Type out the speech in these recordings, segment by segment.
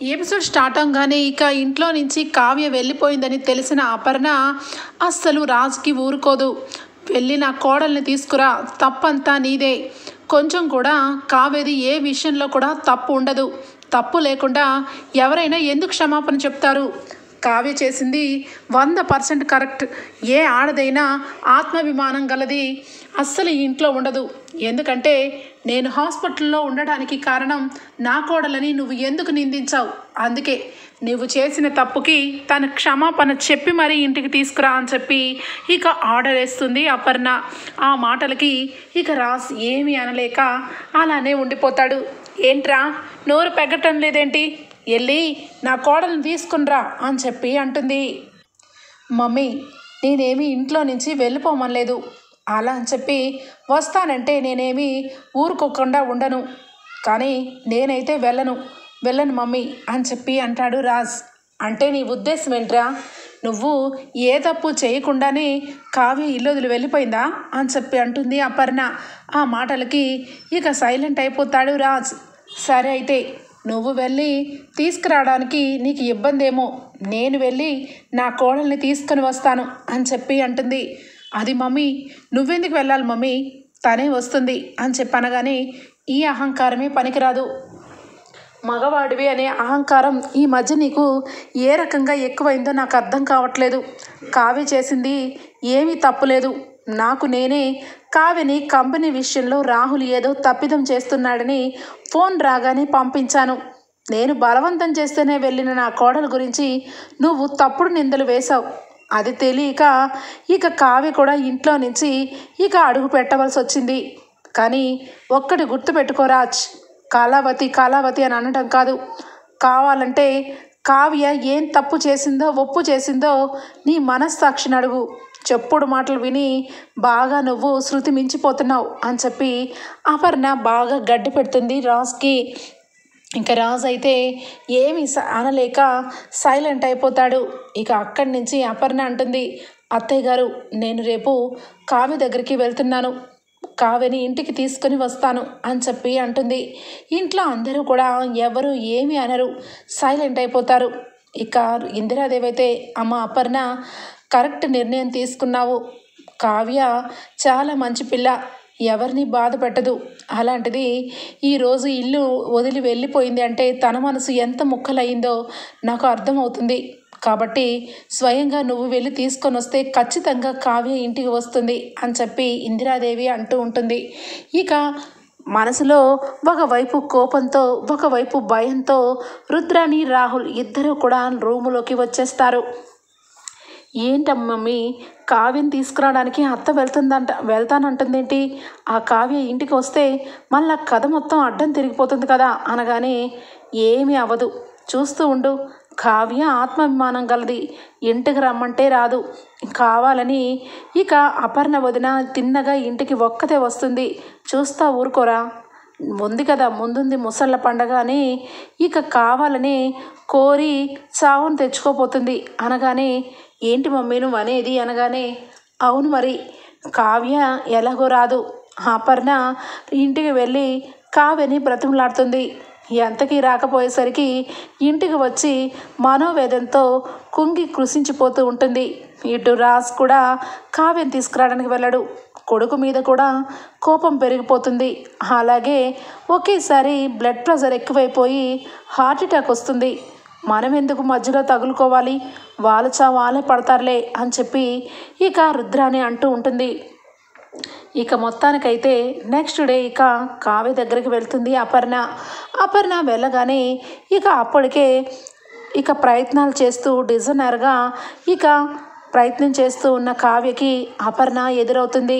ఈ episode start అవగానే ఇక ఇంట్లో నుంచి కావ్య వెళ్ళిపోయిందని తెలిసిన అపర్ణ అస్సలు రాజుకి ఊరుకోదు. వెళ్ళి నా కోడల్ని తీసుకురా, తప్పంతా నీదే. కొంచెం కూడా కావ్యది ఏ విషయంలో కూడా తప్పు ఉండదు. తప్పు లేకుండా ఎవరైనా ఎందుకు క్షమాపణ చెప్తారు? కావ్య చేసింది 100% కరెక్ట్. ఏ ఆడదైనా ఆత్మాభిమానం గలది అస్సలు ఈ ఇంట్లో ఉండదు. ఎందుకంటే నేను హాస్పిటల్లో ఉండడానికి కారణం నా కోడలని నువ్వు ఎందుకు నిందించావు? అందుకే నువ్వు చేసిన తప్పుకి తన క్షమాపణ చెప్పి మరీ ఇంటికి తీసుకురా అని చెప్పి ఇక ఆర్డర్ వేస్తుంది అపర్ణ. ఆ మాటలకి ఇక రాజ్ ఏమీ అనలేక అలానే ఉండిపోతాడు. ఏంట్రా నోరు పెగటం లేదేంటి? వెళ్ళి నా కోడలను తీసుకునిరా అని చెప్పి అంటుంది. మమ్మీ, నేనేమి ఇంట్లో నుంచి వెళ్ళిపోమనలేదు. అలా అని చెప్పి వస్తానంటే నేనేమి ఊరుకోకుండా ఉండను. కానీ నేనైతే వెళ్ళను మమ్మీ అని చెప్పి అంటాడు రాజ్. అంటే నీ ఉద్దేశం ఏంట్రా? నువ్వు ఏ తప్పు చేయకుండానే కావ్య ఇల్లు వదిలి వెళ్ళిపోయిందా అని చెప్పి అంటుంది అపర్ణ. ఆ మాటలకి ఇక సైలెంట్ అయిపోతాడు రాజ్. సరే అయితే నువ్వు వెళ్ళి తీసుకురావడానికి నీకు ఇబ్బంది ఏమో, నేను వెళ్ళి నా కోడల్ని తీసుకొని వస్తాను అని చెప్పి అంటుంది. అది మమ్మీ, నువ్వెందుకు వెళ్ళాలి మమ్మీ, తనే వస్తుంది అని చెప్పనగానే ఈ అహంకారమే పనికిరాదు. మగవాడివి అనే అహంకారం ఈ మధ్య నీకు ఏ రకంగా ఎక్కువైందో నాకు అర్థం కావట్లేదు. కావ్య చేసింది ఏమీ తప్పులేదు. నాకు నేనే కావ్యని కంపెనీ విషయంలో రాహుల్ ఏదో తప్పిదం చేస్తున్నాడని ఫోన్ రాగానే పంపించాను. నేను బలవంతం చేస్తేనే వెళ్ళిన నా కోడల గురించి నువ్వు తప్పుడు నిందలు వేశావు. అది తెలియక ఇక కావ్య కూడా ఇంట్లో నుంచి ఇక అడుగు పెట్టవలసి వచ్చింది. కానీ ఒక్కటి గుర్తుపెట్టుకోరాజ్, కళావతి అని అనడం కాదు. కావాలంటే కావ్య ఏం తప్పు చేసిందో ఒప్పు చేసిందో నీ మనస్సాక్షిని అడుగు. చెప్పుడు మాటలు విని బాగా నువ్వు శృతి మించిపోతున్నావు అని చెప్పి అపర్ణ బాగా గడ్డి పెడుతుంది రాజ్కి. ఇంకా రాజ్ అయితే ఏమి అనలేక సైలెంట్ అయిపోతాడు. ఇక అక్కడి నుంచి అపర్ణ అంటుంది, అత్తయ్య గారు, నేను రేపు కావ్య దగ్గరికి వెళ్తున్నాను. కావ్యని ఇంటికి తీసుకొని వస్తాను అని చెప్పి అంటుంది. ఇంట్లో అందరూ కూడా ఎవరు ఏమి అనరు, సైలెంట్ అయిపోతారు. ఇక ఇందిరాదేవి అయితే, అమ్మ అపర్ణ, కరెక్ట్ నిర్ణయం తీసుకున్నావు. కావ్య చాలా మంచి పిల్ల, ఎవరిని బాధ పెట్టదు. అలాంటిది ఈరోజు ఇల్లు వదిలి వెళ్ళిపోయింది అంటే తన మనసు ఎంత ముక్కలయ్యిందో నాకు అర్థమవుతుంది. కాబట్టి స్వయంగా నువ్వు వెళ్ళి తీసుకొని వస్తే ఖచ్చితంగా కావ్య ఇంటికి వస్తుంది అని చెప్పి ఇందిరాదేవి అంటూ ఉంటుంది. ఇక మనసులో ఒకవైపు కోపంతో ఒకవైపు భయంతో రుద్రాని రాహుల్ ఇద్దరూ కూడా రూములోకి వచ్చేస్తారు. ఏంటమ్మమ్మీ, కావ్యని తీసుకురావడానికి అత్త వెళ్తానంటుందేంటి? ఆ కావ్య ఇంటికి వస్తే మళ్ళీ కథ మొత్తం అడ్డం తిరిగిపోతుంది కదా అనగానే, ఏమీ అవ్వదు, చూస్తూ ఉండు. కావ్య ఆత్మాభిమానం గలది, ఇంటికి రమ్మంటే రాదు. కావాలని ఇక అపర్ణ వదిన తిన్నగా ఇంటికి ఒక్కతే వస్తుంది, చూస్తా ఊరుకోరా. ఉంది కదా, ముందుంది ముసళ్ళ పండగ అని ఇక కావాలని కోరి చావును తెచ్చుకోపోతుంది అనగానే, ఏంటి మమ్మీ నువ్వు అనేది అనగానే, అవును మరి, కావ్య ఎలాగో రాదు. అపర్ణ ఇంటికి వెళ్ళి కావ్యని బ్రతిమలాడుతుంది. ఎంతకీ రాకపోయేసరికి ఇంటికి వచ్చి మనోవేదంతో కుంగి కృషించిపోతూ ఉంటుంది. ఇటు రాజ్ కూడా కావ్యని తీసుకురావడానికి వెళ్ళడు. కొడుకు మీద కూడా కోపం పెరిగిపోతుంది. అలాగే ఒకేసారి బ్లడ్ ప్రెషర్ ఎక్కువైపోయి హార్ట్ అటాక్ వస్తుంది. మనం ఎందుకు మధ్యలో తగులుకోవాలి, వాళ్ళు వాళ్ళే పడతారులే అని చెప్పి ఇక రుద్రాని అంటూ ఉంటుంది. ఇక మొత్తానికైతే నెక్స్ట్ డే ఇక కావ్య దగ్గరికి వెళ్తుంది అపర్ణ వెళ్ళగానే ఇక అప్పటికే ఇక ప్రయత్నాలు చేస్తూ డిజైనర్గా ఇక ప్రయత్నం చేస్తూ ఉన్న కావ్యకి అపర్ణ ఎదురవుతుంది.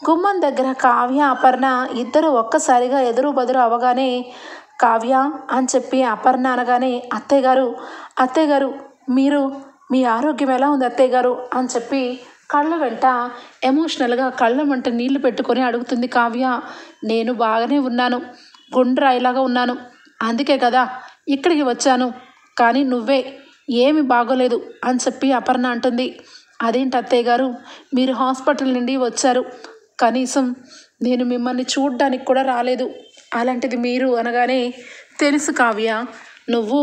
గుమ్మం దగ్గర కావ్య అపర్ణ ఇద్దరు ఒక్కసారిగా ఎదురు బదురు అవగానే, కావ్య అని చెప్పి అపర్ణ అనగానే, అత్తయ్య గారు మీరు, మీ ఆరోగ్యం ఎలా ఉంది అత్తయ్య గారు అని చెప్పి కళ్ళ వెంట ఎమోషనల్గా కళ్ళ వెంట నీళ్లు పెట్టుకొని అడుగుతుంది కావ్య. నేను బాగానే ఉన్నాను, గుండ్రాయిలాగా ఉన్నాను, అందుకే కదా ఇక్కడికి వచ్చాను. కానీ నువ్వే ఏమి బాగోలేదు అని చెప్పి అపర్ణ అంటుంది. అదేంటి అత్తయ్య గారు, మీరు హాస్పిటల్ నుండి వచ్చారు, కనీసం నేను మిమ్మల్ని చూడ్డానికి కూడా రాలేదు, అలాంటిది మీరు అనగానే, తెలుసు కావ్య, నువ్వు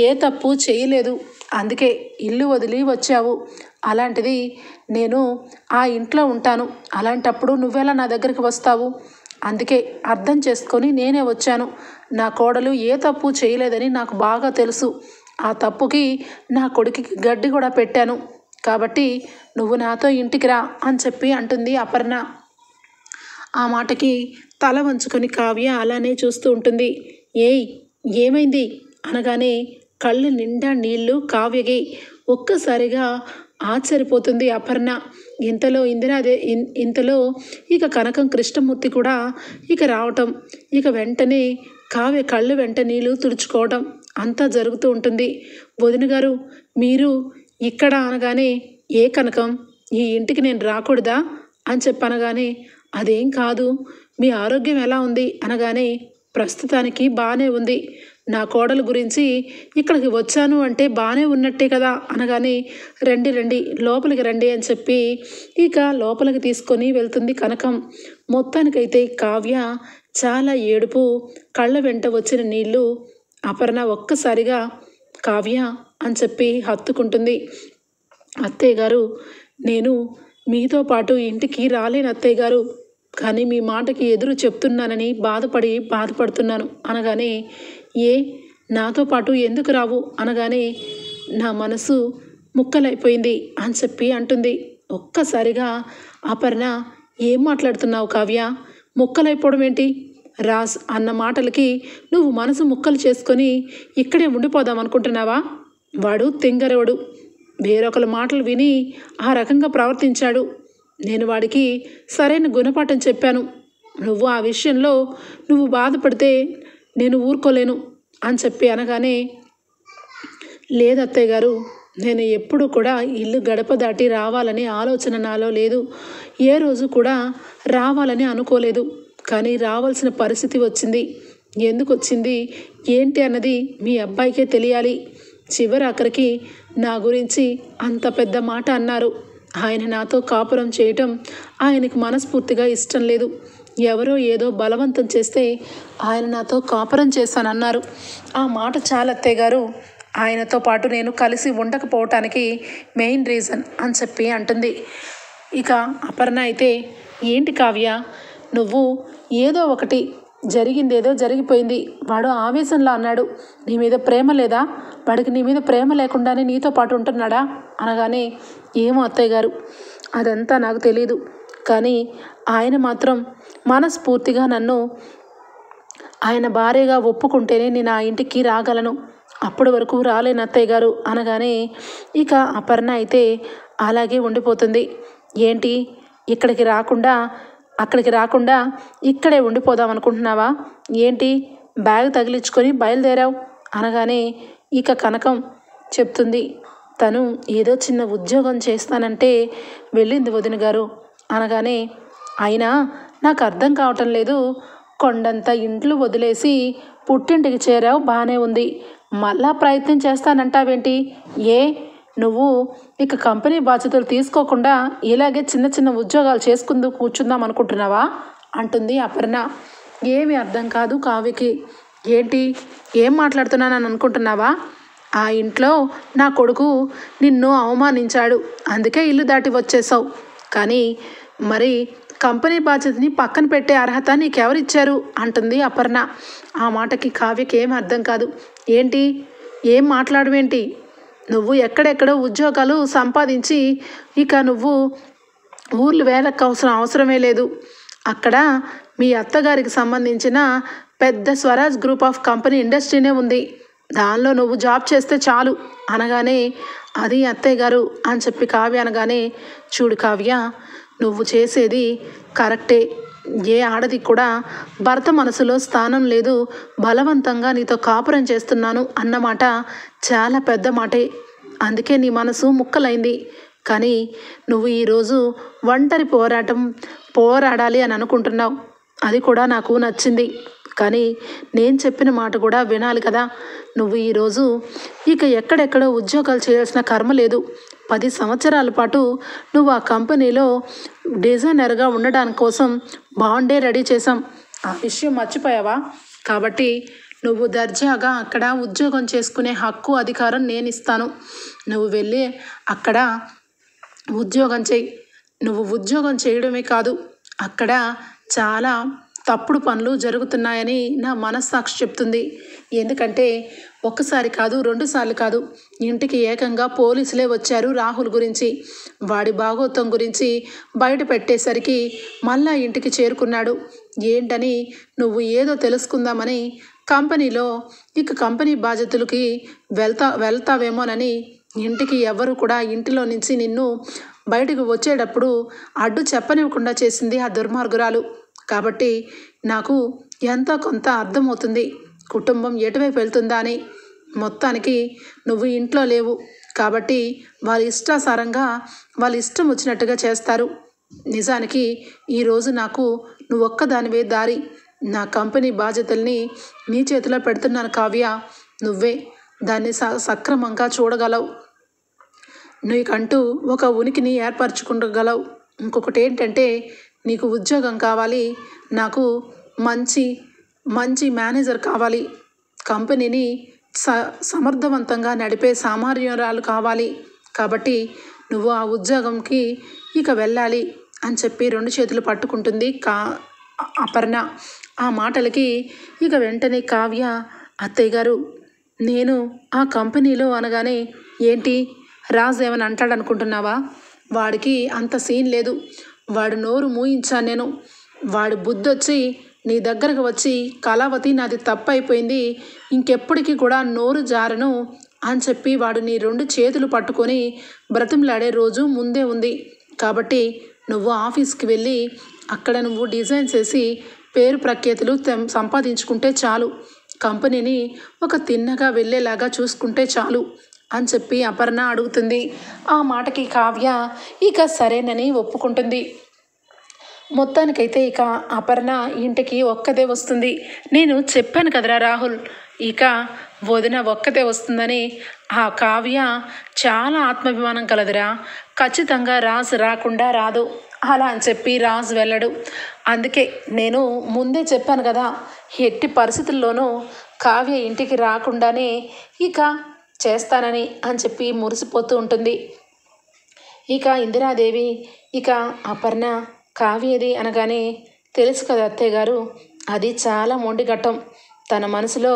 ఏ తప్పు చేయలేదు, అందుకే ఇల్లు వదిలి వచ్చావు. అలాంటిది నేను ఆ ఇంట్లో ఉంటాను, అలాంటప్పుడు నువ్వెలా నా దగ్గరికి వస్తావు? అందుకే అర్థం చేసుకొని నేనే వచ్చాను. నా కోడలు ఏ తప్పు చేయలేదని నాకు బాగా తెలుసు. ఆ తప్పుకి నా కొడుకుకి గడ్డి కూడా పెట్టాను. కాబట్టి నువ్వు నాతో ఇంటికి రా అని చెప్పి అంటుంది అపర్ణ. ఆ మాటకి తల వంచుకొని కావ్య అలానే చూస్తూ ఉంటుంది. ఏయ్, ఏమైంది అనగానే కళ్ళు నిండా నీళ్లు కావ్యకి. ఒక్కసారిగా ఆశ్చర్యపోతుంది అపర్ణ. ఇంతలో ఇక కనకం కృష్ణమూర్తి కూడా ఇక రావటం, ఇక వెంటనే కావ్య కళ్ళు వెంట నీళ్ళు తుడుచుకోవడం అంతా జరుగుతూ ఉంటుంది. వదిన గారు మీరు ఇక్కడ అనగానే, ఏ కనకం, ఈ ఇంటికి నేను రాకూడదా అని చెప్పనగానే, అదేం కాదు, మీ ఆరోగ్యం ఎలా ఉంది అనగానే, ప్రస్తుతానికి బాగానే ఉంది. నా కోడల గురించి ఇక్కడికి వచ్చాను అంటే బాగానే ఉన్నట్టే కదా అనగానే, రండి రండి లోపలికి రండి అని చెప్పి ఇక లోపలికి తీసుకొని వెళ్తుంది కనకం. మొత్తానికైతే కావ్య చాలా ఏడుపు, కళ్ళ వెంట వచ్చిన నీళ్ళు అపర్ణ ఒక్కసారిగా కావ్య అని చెప్పి హత్తుకుంటుంది. అత్తయ్య గారు, నేను మీతో పాటు ఇంటికి రాలేను అత్తయ్య గారు, కానీ మీ మాటకి ఎదురు చెప్తున్నానని బాధపడుతున్నాను అనగానే, ఏ నాతో పాటు ఎందుకు రావు అనగానే, నా మనసు ముక్కలైపోయింది అని చెప్పి అంటుంది. ఒక్కసారిగా అపర్ణ, ఏం మాట్లాడుతున్నావు కావ్య, ముక్కలైపోవడం ఏంటి? రాజ్ అన్న మాటలకి నువ్వు మనసు ముక్కలు చేసుకొని ఇక్కడే ఉండిపోదాం అనుకుంటున్నావా? వాడు తెంగరవడు, వేరొకరి మాటలు విని ఆ రకంగా ప్రవర్తించాడు. నేను వాడికి సరైన గుణపాఠం చెప్పాను. నువ్వు ఆ విషయంలో నువ్వు బాధపడితే నేను ఊరుకోలేను అని చెప్పి అనగానే, లేదు అత్తయ్య గారు, నేను ఎప్పుడు కూడా ఇల్లు గడప దాటి రావాలని ఆలోచన నాలో లేదు. ఏ రోజు కూడా రావాలని అనుకోలేదు, కానీ రావాల్సిన పరిస్థితి వచ్చింది. ఎందుకు వచ్చింది ఏంటి అన్నది మీ అబ్బాయికే తెలియాలి. చివరి ఆఖరికి నా గురించి అంత పెద్ద మాట అన్నారు. ఆయన నాతో కాపురం చేయటం ఆయనకి మనస్ఫూర్తిగా ఇష్టం లేదు. ఎవరో ఏదో బలవంతం చేస్తే ఆయన నాతో కాపురం చేశానన్నారు. ఆ మాట చాలా అత్తయ్య గారు, ఆయనతో పాటు నేను కలిసి ఉండకపోవటానికి మెయిన్ రీజన్ అని చెప్పి అంటుంది. ఇక అపర్ణ అయితే, ఏంటి కావ్య, నువ్వు ఏదో ఒకటి జరిగిందేదో జరిగిపోయింది, వాడు ఆవేశంలో అన్నాడు, నీ మీద ప్రేమ లేదా? వాడికి నీ మీద ప్రేమ లేకుండానే నీతో పాటు ఉంటున్నాడా అనగానే, ఏమో అత్తయ్య గారు, అదంతా నాకు తెలీదు, కానీ ఆయన మాత్రం మనస్ఫూర్తిగా నన్ను ఆయన భార్యగా ఒప్పుకుంటేనే నేను ఆ ఇంటికి రాగలను, అప్పటి వరకు రాలేను అత్తయ్య గారు అనగానే, ఇక అపర్ణ అయితే అలాగే ఉండిపోతుంది. ఏంటి, అక్కడికి రాకుండా ఇక్కడే ఉండిపోదాం అనుకుంటున్నావా? ఏంటి బ్యాగ్ తగిలించుకొని బయలుదేరావు అనగానే, ఇక కనకం చెప్తుంది, తను ఏదో చిన్న ఉద్యోగం చేస్తానంటే వెళ్ళింది వదిన గారు అనగానే, అయినా నాకు అర్థం కావటం లేదు, కొండంత ఇంట్లు వదిలేసి పుట్టింటికి చేరావు, బాగానే ఉంది, మళ్ళా ప్రయత్నం చేస్తానంటావేంటి? ఏ నువ్వు ఇక కంపెనీ బాధ్యతలు తీసుకోకుండా ఇలాగే చిన్న చిన్న ఉద్యోగాలు చేసుకుంటూ కూర్చుందాం అనుకుంటున్నావా అంటుంది అపర్ణ. ఏమీ అర్థం కాదు కావ్యకి. ఏంటి, ఏం మాట్లాడుతున్నానని అనుకుంటున్నావా? ఆ ఇంట్లో నా కొడుకు నిన్ను అవమానించాడు, అందుకే ఇల్లు దాటి వచ్చేసావు, కానీ మరి కంపెనీ బాధ్యతని పక్కన పెట్టే అర్హత నీకెవరిచ్చారు అంటుంది అపర్ణ. ఆ మాటకి కావ్యకి ఏం అర్థం కాదు. ఏంటి, ఏం మాట్లాడవేంటి, నువ్వు ఎక్కడెక్కడో ఉద్యోగాలు సంపాదించి ఇక నువ్వు ఊర్లు వేలకు అవసరమే లేదు, అక్కడ మీ అత్తగారికి సంబంధించిన పెద్ద స్వరాజ్ గ్రూప్ ఆఫ్ కంపెనీ ఇండస్ట్రీనే ఉంది, దానిలో నువ్వు జాబ్ చేస్తే చాలు అనగానే, అది అత్తయ్య గారు అని చెప్పి కావ్య అనగానే, చూడు కావ్య, నువ్వు చేసేది కరెక్టే, ఏ ఆడది కూడా భర్త మనసులో స్థానం లేదు, బలవంతంగా నీతో కాపురం చేస్తున్నాను అన్నమాట చాలా పెద్ద మాటే, అందుకే నీ మనసు ముక్కలైంది, కానీ నువ్వు ఈరోజు ఒంటరి పోరాడాలి అని అనుకుంటున్నావు, అది కూడా నాకు నచ్చింది, కానీ నేను చెప్పిన మాట కూడా వినాలి కదా. నువ్వు ఈరోజు ఇక ఎక్కడెక్కడో ఉద్యోగాలు చేయాల్సిన కర్మ లేదు, 10 సంవత్సరాల పాటు నువ్వు ఆ కంపెనీలో డిజైనర్గా ఉండడానికి కోసం బాండే రెడీ చేసాం, ఆ విషయం మర్చిపోయావా? కాబట్టి నువ్వు దర్జాగా అక్కడ ఉద్యోగం చేసుకునే హక్కు అధికారం నేను ఇస్తాను. నువ్వు వెళ్ళి అక్కడ ఉద్యోగం చేయి. నువ్వు ఉద్యోగం చేయడమే కాదు, అక్కడ చాలా తప్పుడు పనులు జరుగుతున్నాయని నా మనస్సాక్షి చెప్తుంది. ఎందుకంటే ఒక్కసారి కాదు, 2 సార్లు కాదు, ఇంటికి ఏకంగా పోలీసులే వచ్చారు రాహుల్ గురించి, వాడి భాగోతం గురించి బయట పెట్టేసరికి మళ్ళా ఇంటికి చేరుకున్నాడు. ఏంటని నువ్వు ఏదో తెలుసుకుందామని కంపెనీలో కంపెనీ బాధ్యతలకి వెళ్తావేమోనని ఇంటికి ఎవరు కూడా ఇంటిలో నుంచి నిన్ను బయటకు వచ్చేటప్పుడు అడ్డు చెప్పనివ్వకుండా చేసింది ఆ దుర్మార్గురాలు. కాబట్టి నాకు ఎంతో కొంత అర్థమవుతుంది కుటుంబం ఎటువైపు వెళ్తుందా అని. మొత్తానికి నువ్వు ఇంట్లో లేవు కాబట్టి వాళ్ళ ఇష్టాసారంగా వాళ్ళ ఇష్టం వచ్చినట్టుగా చేస్తారు. నిజానికి ఈరోజు నాకు నువ్వు ఒక్కదానివే దారి. నా కంపెనీ బాధ్యతల్ని నీ చేతిలో పెడుతున్నాను కావ్య. నువ్వే దాన్ని సక్రమంగా చూడగలవు. నీకంటూ ఒక ఉనికిని ఏర్పరచుకోగలవు. ఇంకొకటి ఏంటంటే నీకు ఉద్యోగం కావాలి, నాకు మంచి మేనేజర్ కావాలి, కంపెనీని సమర్థవంతంగా నడిపే సామర్థ్యాలు కావాలి. కాబట్టి నువ్వు ఆ ఉద్యోగంకి వెళ్ళాలి అని చెప్పి 2 చేతులు పట్టుకుంటుంది అపర్ణ. ఆ మాటలకి వెంటనే కావ్య, అత్తయ్య గారు, నేను ఆ కంపెనీలో అనగానే ఏంటి రాజు ఏమని అంటాడనుకుంటున్నావా? వాడికి అంత సీన్ లేదు. వాడు నోరు మూయించాను నేను. వాడి బుద్ధొచ్చి నీ దగ్గరకు వచ్చి కళావతి నాది తప్పు అయిపోయింది, ఇంకెప్పటికీ కూడా నోరు జారను అని చెప్పి వాడు నీ 2 చేతులు పట్టుకొని బ్రతిమలాడే రోజు ముందే ఉంది. కాబట్టి నువ్వు ఆఫీస్కి వెళ్ళి అక్కడ నువ్వు డిజైన్స్ వేసి పేరు ప్రఖ్యాతులు సంపాదించుకుంటే చాలు. కంపెనీని ఒక తిన్నగా వెళ్ళేలాగా చూసుకుంటే చాలు అని చెప్పి అపర్ణ అడుగుతుంది. ఆ మాటకి కావ్య సరేనని ఒప్పుకుంటుంది. మొత్తానికైతే అపర్ణ ఇంటికి ఒక్కదే వస్తుంది. నేను చెప్పాను కదరా రాహుల్, వదిన ఒక్కతే వస్తుందని. ఆ కావ్య చాలా ఆత్మాభిమానం కలదురా. ఖచ్చితంగా రాజు రాకుండా రాదు అలా అని చెప్పి రాజు వెళ్ళడు. అందుకే నేను ముందే చెప్పాను కదా, ఎట్టి పరిస్థితుల్లోనూ కావ్య ఇంటికి రాకుండానే చేస్తానని అని చెప్పి మురిసిపోతూ ఉంటుంది. ఇందిరాదేవి అపర్ణ కావ్యది అనగానే తెలుసు కదా అత్తయ్య గారు, అది చాలా మొండిఘట్టం. తన మనసులో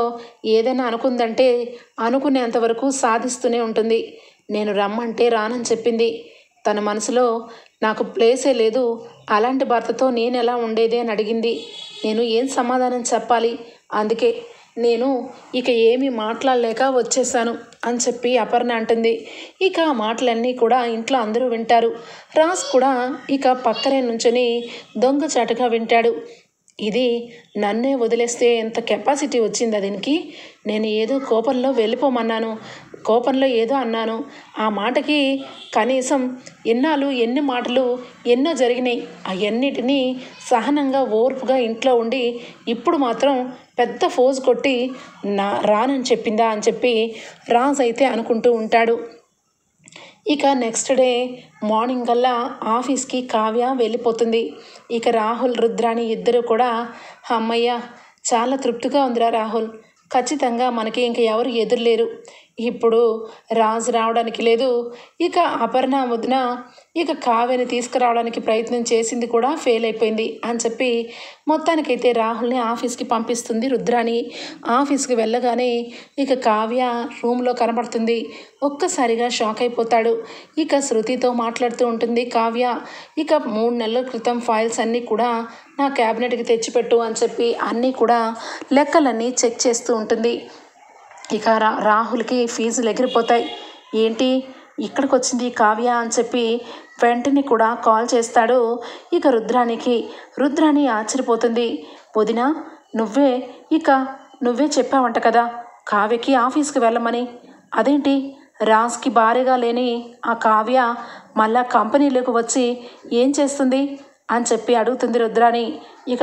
ఏదైనా అనుకుందంటే అనుకునేంతవరకు సాధిస్తూనే ఉంటుంది. నేను రమ్మంటే రానని చెప్పింది. తన మనసులో నాకు ప్లేసే లేదు, అలాంటి భర్తతో నేను ఎలా ఉండేది అని అడిగింది. నేను ఏం సమాధానం చెప్పాలి? అందుకే నేను ఏమీ మాట్లాడలేక వచ్చేసాను అని చెప్పి అపర్ణ అంటుంది. ఆ మాటలన్నీ కూడా ఇంట్లో అందరూ వింటారు. రాజ్ కూడా పక్కనే నుంచొని దొంగచాటుగా వింటాడు. ఇది నన్నే వదిలేస్తే ఎంత కెపాసిటీ వచ్చిందా దీనికి? నేను ఏదో కోపంలో వెళ్ళిపోమన్నాను, కోపంలో ఏదో అన్నాను. ఆ మాటకి కనీసం ఎన్నాళ్ళు ఎన్ని మాటలు ఎన్నో జరిగినాయి. అవన్నిటినీ సహనంగా ఓర్పుగా ఇంట్లో ఉండి ఇప్పుడు మాత్రం పెద్ద ఫోజు కొట్టి రానని చెప్పిందా అని చెప్పి రాజ్ అయితే అనుకుంటూ ఉంటాడు. నెక్స్ట్ డే మార్నింగ్ కల్లా ఆఫీస్కి కావ్య వెళ్ళిపోతుంది. రాహుల్ రుద్రాణి ఇద్దరు కూడా అమ్మయ్య చాలా తృప్తిగా ఉందిరా రాహుల్, ఖచ్చితంగా మనకి ఎవరు ఎదురులేరు. ఇప్పుడు రాజు రావడానికి లేదు, అపర్ణ వదిన కావ్యని తీసుకురావడానికి ప్రయత్నం చేసింది కూడా ఫెయిల్ అయిపోయింది అని చెప్పి మొత్తానికైతే రాహుల్ని ఆఫీస్కి పంపిస్తుంది రుద్రాణి. ఆఫీస్కి వెళ్ళగానే కావ్య రూమ్లో కనబడుతుంది. ఒక్కసారిగా షాక్ అయిపోతాడు. శృతితో మాట్లాడుతూ ఉంటుంది కావ్య. 3 నెలల క్రితం ఫైల్స్ అన్నీ కూడా నా క్యాబినెట్కి తెచ్చిపెట్టు అని చెప్పి అన్నీ కూడా లెక్కలన్నీ చెక్ చేస్తూ ఉంటుంది. రాహుల్కి ఫీజులు ఎగిరిపోతాయి. ఏంటి ఇక్కడికి వచ్చింది కావ్య అని చెప్పి వెంటనే కూడా కాల్ చేస్తాడు రుద్రాణికి. రుద్రాణి ఆశ్చర్యపోతుంది. వదిన నువ్వే చెప్పావంట కదా కావ్యకి ఆఫీస్కి వెళ్ళమని, అదేంటి రాజ్కి భార్యగా లేని ఆ కావ్య మళ్ళా కంపెనీలోకి వచ్చి ఏం చేస్తుంది అని చెప్పి అడుగుతుంది రుద్రాణి.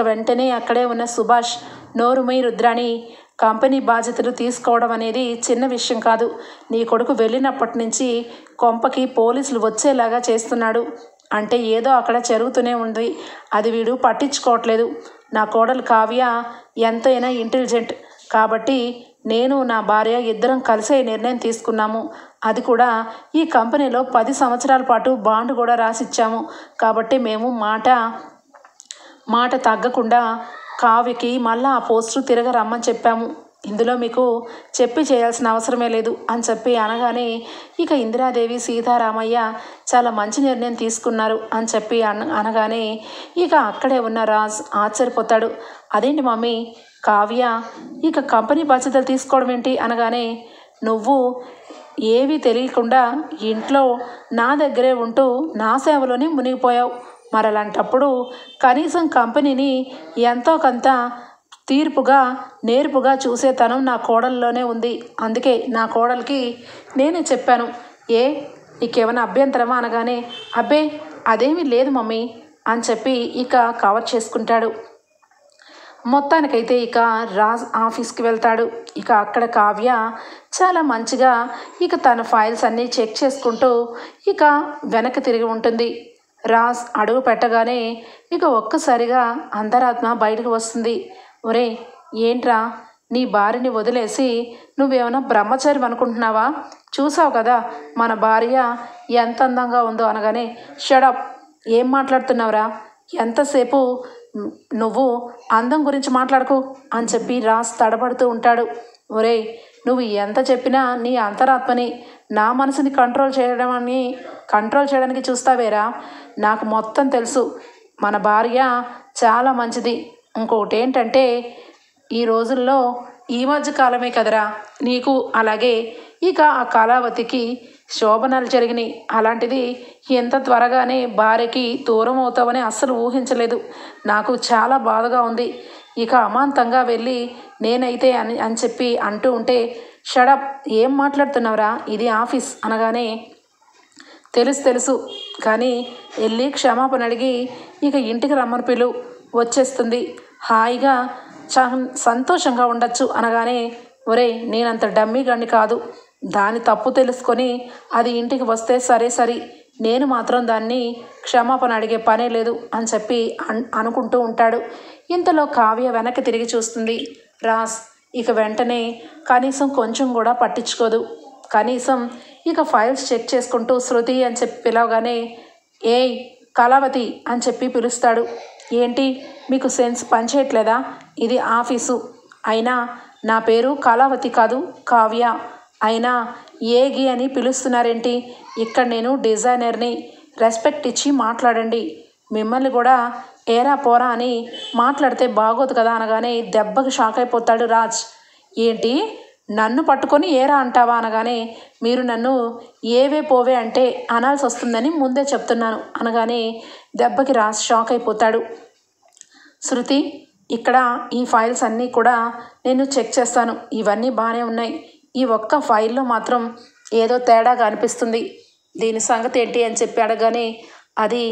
వెంటనే అక్కడే ఉన్న సుభాష్, నోరుమై రుద్రాణి, కంపెనీ బాధ్యతలు తీసుకోవడం అనేది చిన్న విషయం కాదు. నీ కొడుకు వెళ్ళినప్పటి నుంచి కొంపకి పోలీసులు వచ్చేలాగా చేస్తున్నాడు. అంటే ఏదో అక్కడ జరుగుతూనే ఉంది, అది వీడు పట్టించుకోవట్లేదు. నా కోడలు కావ్య ఎంతైనా ఇంటెలిజెంట్, కాబట్టి నేను నా భార్య ఇద్దరం కలిసే నిర్ణయం తీసుకున్నాము. అది కూడా ఈ కంపెనీలో 10 సంవత్సరాల పాటు బాండ్ కూడా రాసిచ్చాము. కాబట్టి మేము మాట తగ్గకుండా కావ్యకి మళ్ళీ ఆ పోస్టు తిరగ రమ్మని చెప్పాము. ఇందులో మీకు చెప్పి చేయాల్సిన అవసరమే లేదు అని చెప్పి అనగానే ఇక ఇందిరాదేవి సీతారామయ్య చాలా మంచి నిర్ణయం తీసుకున్నారు అని చెప్పి అనగానే ఇక అక్కడే ఉన్న రాజ్ ఆశ్చర్యపోతాడు. అదేంటి మమ్మీ, కావ్య ఇక కంపెనీ బాధ్యతలు తీసుకోవడం ఏంటి అనగానే, నువ్వు ఏవీ తెలియకుండా ఇంట్లో నా దగ్గరే ఉంటూ నా సేవలోనే మునిగిపోయావు. మరి అలాంటప్పుడు కనీసం కంపెనీని ఎంతో కొంత నేర్పుగా చూసేతనం నా కోడల్లోనే ఉంది. అందుకే నా కోడలికి నేనే చెప్పాను. నీకేమైనా అభ్యంతరమా అనగానే, అబ్బే అదేమీ లేదు మమ్మీ అని చెప్పి ఇక కవర్ చేసుకుంటాడు. మొత్తానికైతే ఇక రాజ్ ఆఫీస్కి వెళ్తాడు. ఇక అక్కడ కావ్య చాలా మంచిగా ఇక తన ఫైల్స్ అన్నీ చెక్ చేసుకుంటూ ఇక వెనక్కి తిరిగి ఉంటుంది. రాజ్ అడుగు పెట్టగానే ఇక ఒక్కసారిగా అంతరాత్మ బయటకు వస్తుంది. ఒరే ఏంట్రా, నీ భార్యని వదిలేసి నువ్వేమైనా బ్రహ్మచారి అనుకుంటున్నావా? చూసావు కదా మన భార్య ఎంత అందంగా ఉందో అనగానే, షడప్, ఏం మాట్లాడుతున్నావురా, ఎంతసేపు నువ్వు అందం గురించి మాట్లాడకు అని చెప్పి రాజ్ తడబడుతూ ఉంటాడు. ఒరే నువ్వు ఎంత చెప్పినా నీ అంతరాత్మని నా మనసుని కంట్రోల్ చేయడానికి చూస్తావేరా. నాకు మొత్తం తెలుసు. మన భార్య చాలా మంచిది. ఇంకొకటి ఏంటంటే ఈ రోజుల్లో ఈ మధ్య కాలమే కదరా నీకు అలాగే ఇక ఆ కళావతికి శోభనాలు జరిగినాయి. అలాంటిది ఎంత త్వరగానే భార్యకి దూరం అవుతావని అస్సలు ఊహించలేదు. నాకు చాలా బాధగా ఉంది. ఇక అమాంతంగా వెళ్ళి నేనైతే అని చెప్పి అంటూ ఉంటే, షడప్, ఏం మాట్లాడుతున్నావురా, ఇది ఆఫీస్ అనగానే, తెలుసు కానీ వెళ్ళి క్షమాపణ అడిగి ఇక ఇంటికి రమ్మని పిలు, వచ్చేస్తుంది, హాయిగా సంతోషంగా ఉండొచ్చు అనగానే, ఒరే నేనంత డమ్మీ గండి కాదు. దాని తప్పు తెలుసుకొని అది ఇంటికి వస్తే సరే, నేను మాత్రం దాన్ని క్షమాపణ అడిగే పనే లేదు అని చెప్పి అనుకుంటూ ఉంటాడు. ఇంతలో కావ్య వెనక్కి తిరిగి చూస్తుంది. రాజ్ ఇక వెంటనే కనీసం కొంచెం కూడా పట్టించుకోదు. కనీసం ఇక ఫైల్స్ చెక్ చేసుకుంటూ శృతి అని చెప్పి పిలవగానే, ఏయ్ కళావతి అని చెప్పి పిలుస్తాడు. ఏంటి మీకు సెన్స్ పనిచేయట్లేదా? ఇది ఆఫీసు. అయినా నా పేరు కళావతి కాదు, కావ్య. అయినా ఏగి అని పిలుస్తున్నారేంటి? ఇక్కడ నేను డిజైనర్ని, రెస్పెక్ట్ ఇచ్చి మాట్లాడండి. మిమ్మల్ని కూడా ఏరా పోరా అని మాట్లాడితే బాగోదు కదా అనగానే దెబ్బకి షాక్ అయిపోతాడు రాజ్. ఏంటి నన్ను పట్టుకొని ఏరా అంటావా అనగానే, మీరు నన్ను ఏవే పోవే అంటే అనాల్సి వస్తుందని ముందే చెప్తున్నాను అనగానే దెబ్బకి రాజ్ షాక్ అయిపోతాడు. శృతి, ఇక్కడ ఈ ఫైల్స్ అన్నీ కూడా నేను చెక్ చేస్తాను. ఇవన్నీ బాగానే ఉన్నాయి. ఈ ఒక్క ఫైల్లో మాత్రం ఏదో తేడాగా అనిపిస్తుంది. దీని సంగతి ఏంటి అని చెప్పి అడగానే, అది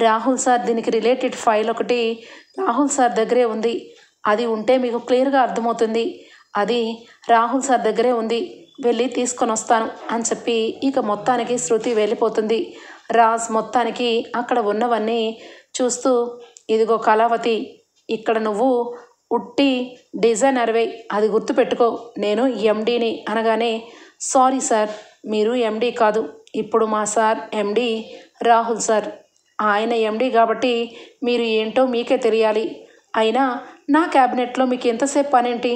రాహుల్ సార్, దీనికి రిలేటెడ్ ఫైల్ ఒకటి రాహుల్ సార్ దగ్గరే ఉంది. అది ఉంటే మీకు క్లియర్గా అర్థమవుతుంది. అది రాహుల్ సార్ దగ్గరే ఉంది, వెళ్ళి తీసుకొని వస్తాను అని చెప్పి ఇక మొత్తానికి శృతి వెళ్ళిపోతుంది. రాజ్ మొత్తానికి అక్కడ ఉన్నవన్నీ చూస్తూ, ఇదిగో కళావతి, ఇక్కడ నువ్వు ఉట్టి డిజైనర్వే, అది గుర్తుపెట్టుకో, నేను ఎండీని అనగానే, సారీ సార్, మీరు ఎండీ కాదు, ఇప్పుడు మా సార్ ఎండీ రాహుల్ సార్. ఆయన ఎండీ కాబట్టి మీరు ఏంటో మీకే తెలియాలి. అయినా నా క్యాబినెట్లో మీకు ఎంతసేపు పనేంటి?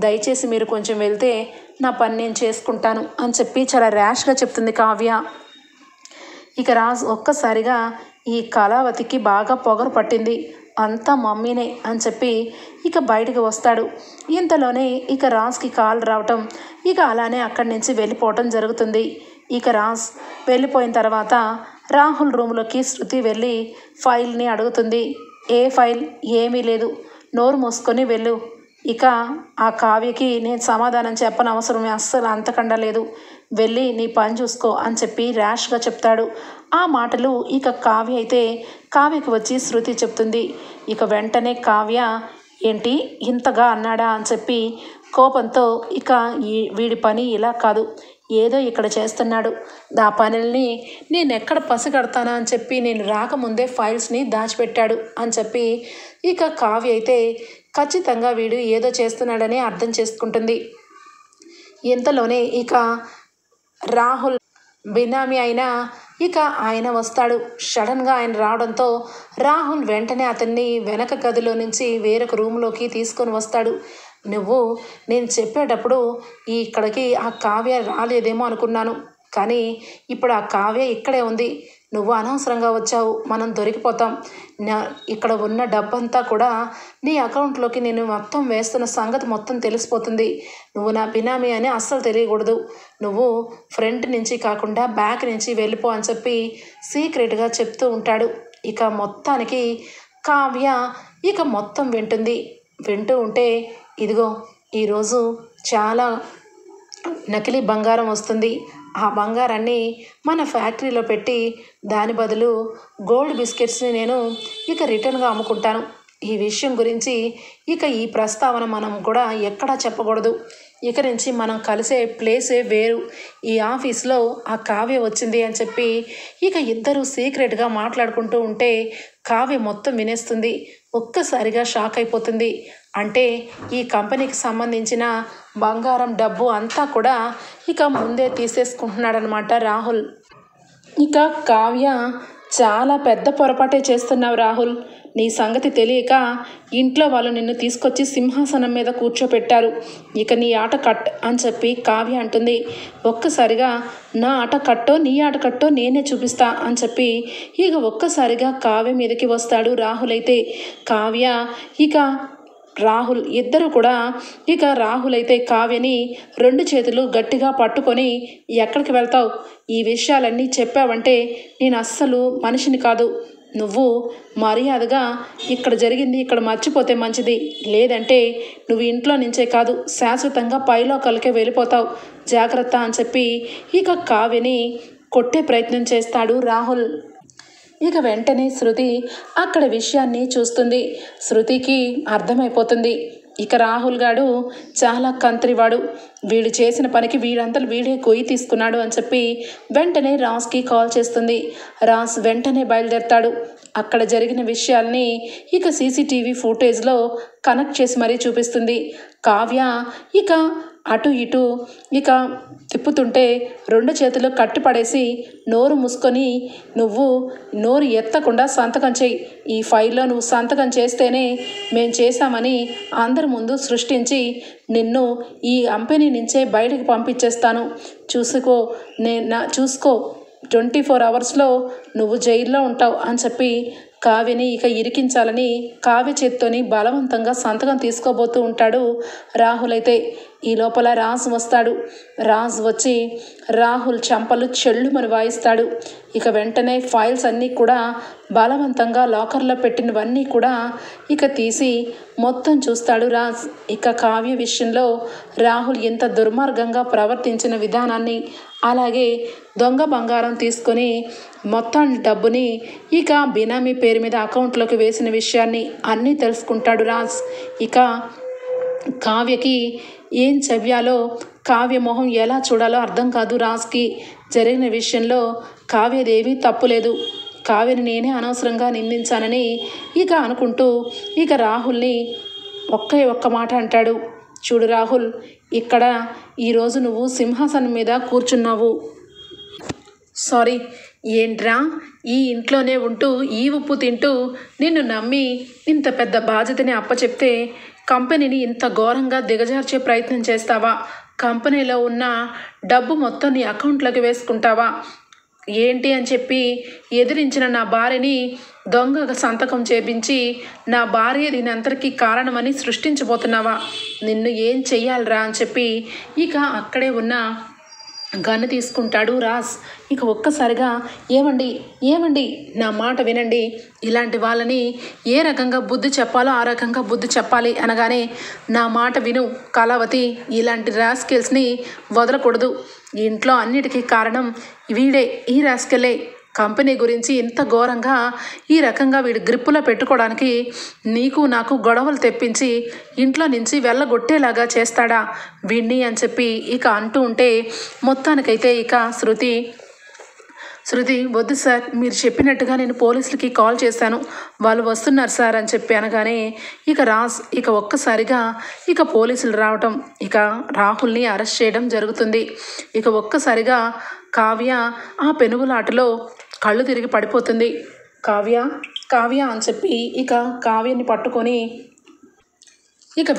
దయచేసి మీరు కొంచెం వెళ్తే నా పని నేను చేసుకుంటాను అని చెప్పి చాలా ర్యాష్గా చెప్తుంది కావ్య. ఇక రాజ్ ఒక్కసారిగా ఈ కళావతికి బాగా పొగరు పట్టింది, అంతా మమ్మీనే అని చెప్పి ఇక బయటికి వస్తాడు. ఇంతలోనే ఇక రాజ్కి కాల్ రావటం, ఇక అలానే అక్కడి నుంచి వెళ్ళిపోవటం జరుగుతుంది. ఇక రాజ్ వెళ్ళిపోయిన తర్వాత రాహుల్ రూమ్లోకి శృతి వెళ్ళి ఫైల్ని అడుగుతుంది. ఏ ఫైల్? ఏమీ లేదు, నోరు మూసుకొని వెళ్ళు. ఇక ఆ కావ్యకి నేను సమాధానం చెప్పని అవసరమే అస్సలు అంతకండా లేదు, వెళ్ళి నీ పని చూసుకో అని చెప్పి ర్యాష్గా చెప్తాడు. ఆ మాటలు ఇక కావ్య అయితే కావ్యకి వచ్చి శృతి చెప్తుంది. ఇక వెంటనే కావ్య, ఏంటి ఇంతగా అన్నాడా అని చెప్పి కోపంతో, ఇక వీడి పని ఇలా కాదు, ఏదో ఇక్కడ చేస్తున్నాడు, ఆ పనుల్ని నేను ఎక్కడ పసిగడతానా అని చెప్పి నేను రాకముందే ఫైల్స్ని దాచిపెట్టాడు అని చెప్పి ఇక కావ్య అయితే ఖచ్చితంగా వీడు ఏదో చేస్తున్నాడని అర్థం చేసుకుంటుంది. ఇంతలోనే ఇక రాహుల్ బినామీ అయినా ఇక ఆయన వస్తాడు. సడన్గా ఆయన రావడంతో రాహుల్ వెంటనే అతన్ని వెనక గదిలో నుంచి వేరొక రూమ్లోకి తీసుకొని వస్తాడు. నువ్వు నేను చెప్పేటప్పుడు ఇక్కడికి ఆ కావ్య రాలేదేమో అనుకున్నాను, కానీ ఇప్పుడు ఆ కావ్య ఇక్కడే ఉంది. నువ్వు అనవసరంగా వచ్చావు, మనం దొరికిపోతాం. ఇక్కడ ఉన్న డబ్బంతా కూడా నీ అకౌంట్లోకి నేను మొత్తం వేస్తున్న సంగతి మొత్తం తెలిసిపోతుంది. నువ్వు నా బినామీ అని అస్సలు తెలియకూడదు. నువ్వు ఫ్రంట్ నుంచి కాకుండా బ్యాక్ నుంచి వెళ్ళిపో అని చెప్పి సీక్రెట్గా చెప్తూ ఉంటాడు. ఇక మొత్తానికి కావ్య ఇక మొత్తం వింటూ ఉంటే ఇదిగో ఈరోజు చాలా నకిలీ బంగారం వస్తుంది. ఆ బంగారాన్ని మన ఫ్యాక్టరీలో పెట్టి దాని బదులు గోల్డ్ బిస్కెట్స్ని నేను ఇక రిటర్న్గా అమ్ముకుంటాను. ఈ విషయం గురించి ఇక ఈ ప్రస్తావన మనం కూడా ఎక్కడా చెప్పకూడదు. ఇక నుంచి మనం కలిసే ప్లేసే వేరు. ఈ ఆఫీస్లో ఆ కావ్య వచ్చింది అని చెప్పి ఇక ఇద్దరు సీక్రెట్గా మాట్లాడుకుంటూ ఉంటే కావ్య మొత్తం వినేస్తుంది. ఒక్కసారిగా షాక్ అయిపోతుంది. అంటే ఈ కంపెనీకి సంబంధించిన బంగారం డబ్బు అంతా కూడా ఇక ముందే తీసేసుకుంటున్నాడనమాట రాహుల్. ఇక కావ్య చాలా పెద్ద పొరపాటే చేస్తున్నావు రాహుల్. నీ సంగతి తెలియక ఇంట్లో వాళ్ళు నిన్ను తీసుకొచ్చి సింహాసనం మీద కూర్చోపెట్టారు. ఇక నీ ఆట కట్ అని చెప్పి కావ్య అంటుంది. ఒక్కసారిగా నా ఆట కట్టో నీ ఆట కట్టో నేనే చూపిస్తా అని చెప్పి ఇక ఒక్కసారిగా కావ్య మీదకి వస్తాడు రాహుల్. అయితే కావ్య ఇక రాహుల్ ఇద్దరు కూడా ఇక రాహుల్ అయితే కావ్యని 2 చేతులు గట్టిగా పట్టుకొని ఎక్కడికి వెళ్తావు? ఈ విషయాలన్నీ చెప్పావంటే నేను అస్సలు మనిషిని కాదు. నువ్వు మర్యాదగా ఇక్కడ జరిగింది ఇక్కడ మర్చిపోతే మంచిది. లేదంటే నువ్వు ఇంట్లో నుంచే కాదు శాశ్వతంగా పైలోకాలకే వెళ్ళిపోతావు. జాగ్రత్త అని చెప్పి ఇక కావ్యని కొట్టే ప్రయత్నం చేస్తాడు రాహుల్. ఇక వెంటనే శృతి అక్కడ విషయాన్ని చూస్తుంది. శృతికి అర్థమైపోతుంది ఇక రాహుల్ గాడు చాలా కంత్రివాడు, వీడు చేసిన పనికి వీడంతలు వీడే కొయ్యి తీసుకున్నాడు అని చెప్పి వెంటనే రాజ్కి కాల్ చేస్తుంది. రాజ్ వెంటనే బయలుదేరతాడు. అక్కడ జరిగిన విషయాల్ని ఇక సీసీటీవీ ఫుటేజ్లో కనెక్ట్ చేసి మరీ చూపిస్తుంది. కావ్య ఇక అటు ఇటు ఇక తిప్పుతుంటే 2 చేతులు కట్టిపడేసి నోరు మూసుకొని నువ్వు నోరు ఎత్తకుండా సంతకం చేయి. ఈ ఫైల్లో నువ్వు సంతకం చేస్తేనే మేము చేశామని అందరి ముందు సృష్టించి నిన్ను ఈ కంపెనీ నుంచే బయటకు పంపించేస్తాను. చూసుకో 24 అవర్స్లో నువ్వు జైల్లో ఉంటావు అని చెప్పి కావ్యని ఇక ఇరికించాలని కావ్య చేత్తోని బలవంతంగా సంతకం తీసుకోబోతూ ఉంటాడు రాహుల్. అయితే ఈ లోపల రాజ్ వస్తాడు. రాజ్ వచ్చి రాహుల్ చెంపలు చెళ్ళుమని వాయిస్తాడు. ఇక వెంటనే ఫైల్స్ అన్నీ కూడా బలవంతంగా లాకర్లో పెట్టినవన్నీ కూడా ఇక తీసి మొత్తం చూస్తాడు రాజ్. ఇక కావ్య విషయంలో రాహుల్ ఎంత దుర్మార్గంగా ప్రవర్తించిన విధానాన్ని, అలాగే దొంగ బంగారం తీసుకొని మొత్తం డబ్బుని ఇక బినామీ పేరు మీద అకౌంట్లోకి వేసిన విషయాన్ని అన్నీ తెలుసుకుంటాడు రాజ్. ఇక కావ్యకి ఏం చెయ్యాలో, కావ్య మొహం ఎలా చూడాలో అర్థం కాదు రాజ్కి. జరిగిన విషయంలో కావ్యదేవి తప్పులేదు, కావ్యని నేనే అనవసరంగా నిందించానని ఇక అనుకుంటూ ఇక రాహుల్ని ఒక్క మాట అంటాడు. చూడు రాహుల్, ఇక్కడ ఈరోజు నువ్వు సింహాసనం మీద కూర్చున్నావు. సారీ ఏంట్రా, ఈ ఇంట్లోనే ఉంటూ ఈ ఉప్పు తింటూ నిన్ను నమ్మి ఇంత పెద్ద బాధ్యతని అప్పచెప్తే కంపెనీని ఇంత ఘోరంగా దిగజార్చే ప్రయత్నం చేస్తావా? కంపెనీలో ఉన్న డబ్బు మొత్తం నీ అకౌంట్లోకి వేసుకుంటావా ఏంటి అని చెప్పి ఎదిరించిన నా భార్యని దొంగ సంతకం చేపించి నా భార్య దీని అంతటికీ కారణమని సృష్టించబోతున్నావా? నిన్ను ఏం చెయ్యాలరా అని చెప్పి ఇక అక్కడే ఉన్న గన్ను తీసుకుంటాడు రాజ్. ఇక ఒక్కసారిగా ఏమండి నా మాట వినండి, ఇలాంటి వాళ్ళని ఏ రకంగా బుద్ధి చెప్పాలో ఆ రకంగా బుద్ధి చెప్పాలి అనగానే నా మాట విను కళావతి, ఇలాంటి రాస్కెల్స్ని వదలకూడదు. ఇంట్లో అన్నిటికీ కారణం వీడే, ఈ రాస్కెలే. కంపెనీ గురించి ఇంత ఘోరంగా ఈ రకంగా వీడు గ్రిప్పులో పెట్టుకోవడానికి నీకు నాకు గొడవలు తెప్పించి ఇంట్లో నుంచి వెళ్ళగొట్టేలాగా చేస్తాడా వీణ్ణి అని చెప్పి ఇక అంటూ ఉంటే మొత్తానికైతే ఇక శృతి, వద్దు సార్, మీరు చెప్పినట్టుగా నేను పోలీసులకి కాల్ చేశాను, వాళ్ళు వస్తున్నారు సార్ అని చెప్పి అనగానే ఇక రాజ్ ఒక్కసారిగా పోలీసులు రావటం, రాహుల్ని అరెస్ట్ చేయడం జరుగుతుంది. ఒక్కసారిగా కావ్య ఆ పెనుగులాటలో కళ్ళు తిరిగి పడిపోతుంది. కావ్య కావ్య అని చెప్పి కావ్యని పట్టుకొని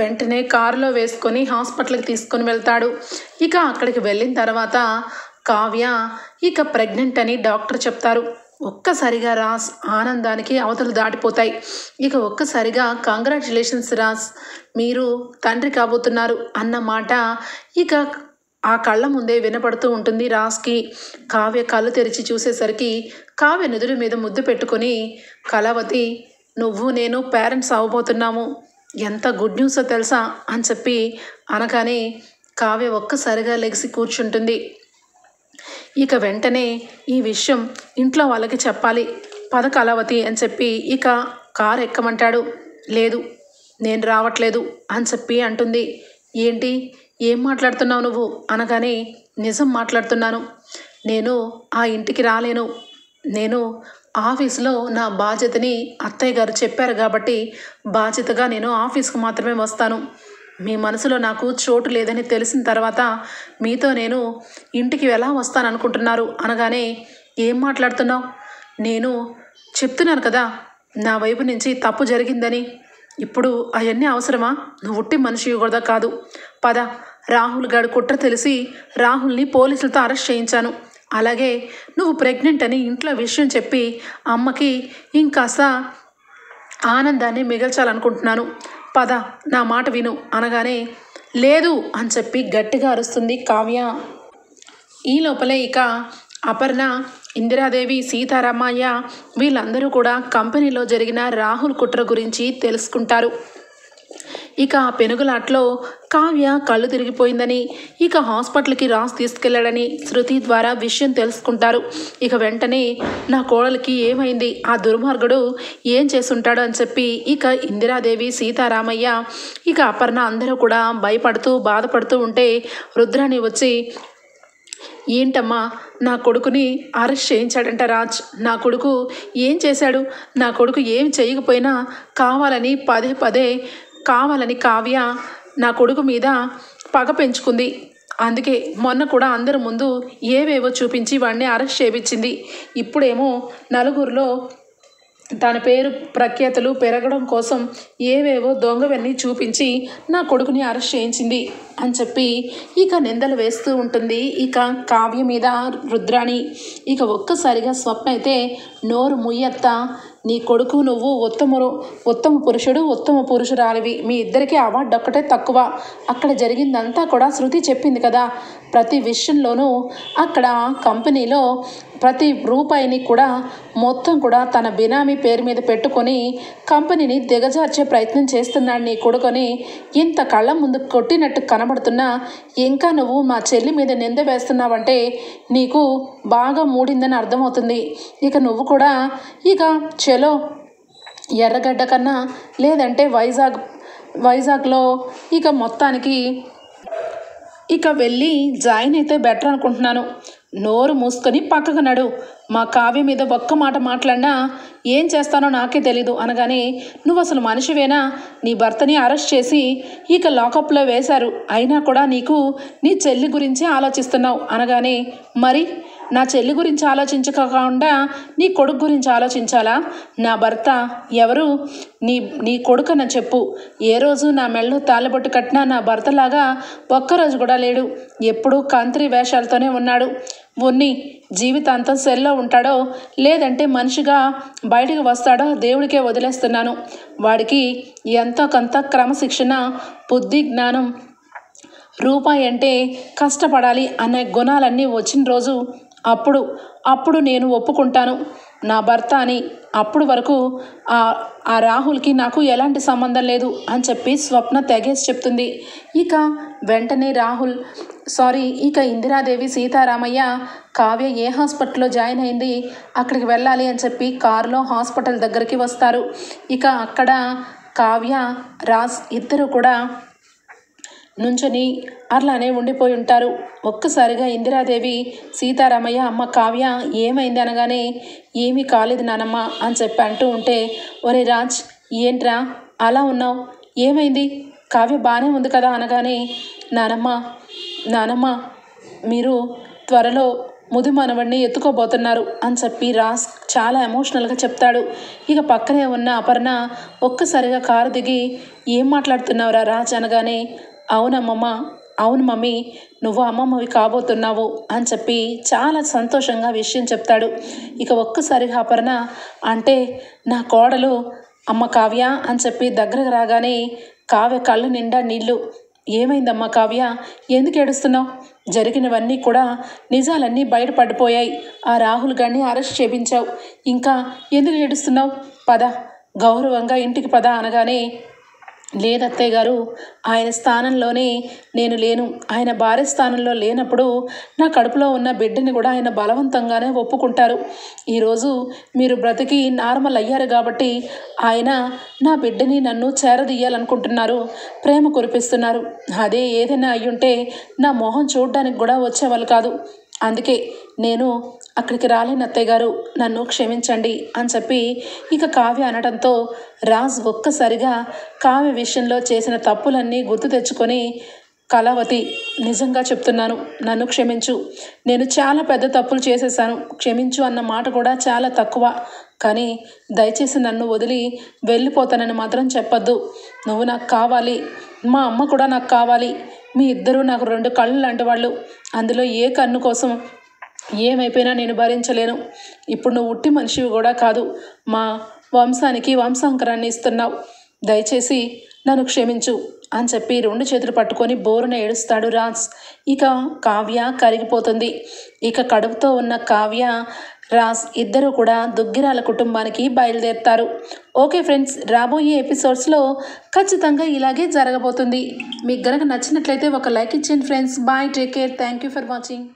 వెంటనే కారులో వేసుకొని హాస్పిటల్కి తీసుకొని వెళ్తాడు. అక్కడికి వెళ్ళిన తర్వాత కావ్య ప్రెగ్నెంట్ అని డాక్టర్ చెప్తారు. ఒక్కసారిగా రాజ్ ఆనందానికి అవతలు దాటిపోతాయి. ఒక్కసారిగా కంగ్రాచులేషన్స్ రాజ్, మీరు తండ్రి కాబోతున్నారు అన్న మాట ఆ కళ్ళ ముందే వినపడుతూ ఉంటుంది రాజ్కి. కావ్య కళ్ళు తెరిచి చూసేసరికి కావ్య నుదురు మీద ముద్దు పెట్టుకొని, కళావతి, నువ్వు నేను పేరెంట్స్ అవ్వబోతున్నాము, ఎంత గుడ్ న్యూసో తెలుసా అని చెప్పి అనగానే కావ్య ఒక్కసారిగా లెగిసి కూర్చుంటుంది. వెంటనే ఈ విషయం ఇంట్లో వాళ్ళకి చెప్పాలి, పద కళావతి అని చెప్పి కారు ఎక్కమంటాడు. లేదు, నేను రావట్లేదు అని చెప్పి అంటుంది. ఏంటి, ఏం మాట్లాడుతున్నావు నువ్వు అనగానే, నిజం మాట్లాడుతున్నాను, నేను ఆ ఇంటికి రాలేను, నేను ఆఫీసులో నా బాధ్యతని అత్తయ్య గారు చెప్పారు కాబట్టి బాధ్యతగా నేను ఆఫీస్కి మాత్రమే వస్తాను. మీ మనసులో నాకు చోటు లేదని తెలిసిన తర్వాత మీతో నేను ఇంటికి ఎలా వస్తాను అనుకుంటున్నారు అనగానే, ఏం మాట్లాడుతున్నావు, నేను చెప్తున్నాను కదా నా వైపు నుంచి తప్పు జరిగిందని. ఇప్పుడు అవన్నీ అవసరమా, నువ్వు ఉట్టి మనిషి కూడా కాదు. పద, రాహుల్ గారి కుట్ర తెలిసి రాహుల్ని పోలీసులతో అరెస్ట్ చేయించాను. అలాగే నువ్వు ప్రెగ్నెంట్ అని ఇంట్లో విషయం చెప్పి అమ్మకి ఇంకాస్త ఆనందాన్ని మిగల్చాలనుకుంటున్నాను. పద, నా మాట విను అనగానే, లేదు అని చెప్పి గట్టిగా అరుస్తుంది కావ్య. ఈ లోపలే అపర్ణ, ఇందిరాదేవి, సీతారామయ్య వీళ్ళందరూ కూడా కంపెనీలో జరిగిన రాహుల్ కుట్ర గురించి తెలుసుకుంటారు. ఆ పెనుగులాట్లో కావ్య కళ్ళు తిరిగిపోయిందని, హాస్పిటల్కి రాజ్ తీసుకెళ్లాడని శృతి ద్వారా విషయం తెలుసుకుంటారు. వెంటనే నా కోడలికి ఏమైంది, ఆ దుర్మార్గుడు ఏం చేసుంటాడు అని చెప్పి ఇందిరాదేవి, సీతారామయ్య, అపర్ణ అందరూ కూడా భయపడుతూ బాధపడుతూ ఉంటే రుద్రాణి వచ్చి, ఏంటమ్మా, నా కొడుకుని అరెస్ట్ చేయించాడంట రాజ్, నా కొడుకు ఏం చేశాడు, నా కొడుకు ఏం చేయకపోయినా కావాలని పదే పదే కావాలని కావ్య నా కొడుకు మీద పగ పెంచుకుంది. అందుకే మొన్న కూడా అందరి ముందు ఏవేవో చూపించి వాడిని అరెస్ట్ చేయించింది. ఇప్పుడేమో నలుగురిలో తన పేరు ప్రఖ్యాతులు పెరగడం కోసం ఏవేవో దొంగవన్నీ చూపించి నా కొడుకుని అరెస్ట్ చేయించింది అని చెప్పి నిందలు వేస్తూ ఉంటుంది కావ్య మీద రుద్రాణి. ఒక్కసారిగా స్వప్న అయితే, నోరు ముయ్యత్త, నీ కొడుకు నువ్వు ఉత్తమ పురుషుడు, ఉత్తమ పురుషురాలివి, మీ ఇద్దరికీ అవార్డు ఒక్కటే తక్కువ. అక్కడ జరిగిందంతా కూడా శృతి చెప్పింది కదా, ప్రతి విషయంలోనూ అక్కడ కంపెనీలో ప్రతి రూపాయిని కూడా మొత్తం కూడా తన బినామీ పేరు మీద పెట్టుకొని కంపెనీని దిగజార్చే ప్రయత్నం చేస్తున్నాడు నీ కొడుకుని. ఇంత కళ్ళ ముందు కొట్టినట్టు కనబడుతున్నా ఇంకా నువ్వు మా చెల్లి మీద నింద వేస్తున్నావంటే నీకు బాగా మూడిందని అర్థమవుతుంది. నువ్వు కూడా చలో ఎర్రగడ్డ కన్నా లేదంటే వైజాగ్లో మొత్తానికి వెళ్ళి జాయిన్ అయితే బెటర్ అనుకుంటున్నాను. నోరు మూసుకొని పక్కకు నడు, మా కావ్య మీద ఒక్క మాట మాట్లాడినా ఏం చేస్తానో నాకే తెలీదు అనగానే, నువ్వు అసలు మనిషివేనా, నీ భర్తని అరెస్ట్ చేసి లాకప్లో వేశారు, అయినా కూడా నీకు నీ చెల్లి గురించి ఆలోచిస్తున్నావు అనగానే, మరి నా చెల్లి గురించి ఆలోచించకుండా నీ కొడుకు గురించి ఆలోచించాలా? నా భర్త ఎవరు? నీ కొడుకన్న చెప్పు. ఏ రోజు నా మెళ్ళలో తాళబొట్టు కట్టినా నా భర్తలాగా ఒక్కరోజు కూడా లేడు. ఎప్పుడూ కంత్రి వేషాలతోనే ఉన్నాడు. ఉన్ని జీవితాంతం సెల్లో ఉంటాడో లేదంటే మనిషిగా బయటకు వస్తాడో దేవుడికే వదిలేస్తున్నాను. వాడికి ఎంతో కొంత క్రమశిక్షణ, బుద్ధి, జ్ఞానం, రూపాయి అంటే కష్టపడాలి అనే గుణాలన్నీ వచ్చిన రోజు అప్పుడు నేను ఒప్పుకుంటాను నా భర్త అని. అప్పుడు వరకు ఆ రాహుల్కి నాకు ఎలాంటి సంబంధం లేదు అని చెప్పి స్వప్న తెగేసి చెప్తుంది. వెంటనే ఇందిరాదేవి, సీతారామయ్య, కావ్య ఏ హాస్పిటల్లో జాయిన్ అయింది అక్కడికి వెళ్ళాలి అని చెప్పి కారులో హాస్పిటల్ దగ్గరికి వస్తారు. అక్కడ కావ్య, రాజ్ ఇద్దరు కూడా నుంచొని అలానే ఉండిపోయి ఉంటారు. ఒక్కసారిగా ఇందిరాదేవి సీతారామయ్య అమ్మ కావ్య ఏమైంది అనగానే ఏమీ కాలేదు నానమ్మ అని చెప్పి అంటూ ఉంటే, ఒరే రాజ్ ఏంట్రా అలా ఉన్నావు, ఏమైంది, కావ్య బాగానే ఉంది కదా అనగానే, నానమ్మ మీరు త్వరలో ముది మనవడిని ఎత్తుకోబోతున్నారు అని చెప్పి రాజ్ చాలా ఎమోషనల్గా చెప్తాడు. ఇక పక్కనే ఉన్న అపర్ణ ఒక్కసారిగా కారు దిగి ఏం మాట్లాడుతున్నావురా రాజ్ అనగానే, అవును మమ్మీ నువ్వు అమ్మమ్మవి కాబోతున్నావు అని చెప్పి చాలా సంతోషంగా విషయం చెప్తాడు. ఇక ఒక్కసారిగా అపర్ణ అంటే నా కోడలు అమ్మ కావ్య అని చెప్పి దగ్గరకు రాగానే కావ్య కళ్ళు నిండా నీళ్ళు. ఏమైందమ్మా కావ్య, ఎందుకు ఏడుస్తున్నావు, జరిగినవన్నీ కూడా నిజాలన్నీ బయటపడిపోయాయి, ఆ రాహుల్ గారిని అరెస్ట్ చేయించావు, ఇంకా ఎందుకు ఏడుస్తున్నావు, పద గౌరవంగా ఇంటికి పద అనగానే, లేదత్తయ్య గారు ఆయన స్థానంలోనే నేను లేను, ఆయన భార్య స్థానంలో లేనప్పుడు నా కడుపులో ఉన్న బిడ్డని కూడా ఆయన బలవంతంగానే ఒప్పుకుంటారు. ఈరోజు మీరు బ్రతికి నార్మల్ అయ్యారు కాబట్టి ఆయన నా బిడ్డని నన్ను చేరదీయాలనుకుంటున్నారు, ప్రేమ కురిపిస్తున్నారు. అదే ఏదైనా అయ్యుంటే నా మొహం చూడడానికి కూడా వచ్చేవాళ్ళు కాదు, అందుకే నేను అక్కడికి రాలేను అత్తయ్య గారు, నన్ను క్షమించండి అని చెప్పి ఇక కావ్య అనడంతో రాజ్ ఒక్కసారిగా కావ్య విషయంలో చేసిన తప్పులన్నీ గుర్తు తెచ్చుకొని, కళావతి నిజంగా చెప్తున్నాను, నన్ను క్షమించు, నేను చాలా పెద్ద తప్పులు చేసేసాను, క్షమించు అన్న మాట కూడా చాలా తక్కువ, కానీ దయచేసి నన్ను వదిలి వెళ్ళిపోతానని మాత్రం చెప్పొద్దు, నువ్వు నాకు కావాలి, మా అమ్మ కూడా నాకు కావాలి, మీ ఇద్దరూ నాకు 2 కళ్ళు లాంటి వాళ్ళు, అందులో ఏ కన్ను కోసం ఏమైపోయినా నేను భరించలేను. ఇప్పుడు నువ్వు ఉట్టి మనిషివి కూడా కాదు, మా వంశానికి వంశాంకరాన్ని ఇస్తున్నావు, దయచేసి నన్ను క్షమించు అని చెప్పి 2 చేతులు పట్టుకొని బోరున ఏడుస్తాడు రాజ్. ఇక కావ్య కరిగిపోతుంది. ఇక కడుపుతో ఉన్న కావ్య రాజ్ ఇద్దరు కూడా దుగ్గిరాల కుటుంబానికి బయలుదేరుతారు. ఓకే ఫ్రెండ్స్, రాబోయే ఎపిసోడ్స్లో ఖచ్చితంగా ఇలాగే జరగబోతుంది. మీకు గనక నచ్చినట్లయితే ఒక లైక్ ఇచ్చేయండి friends. Bye, take care, thank you for watching.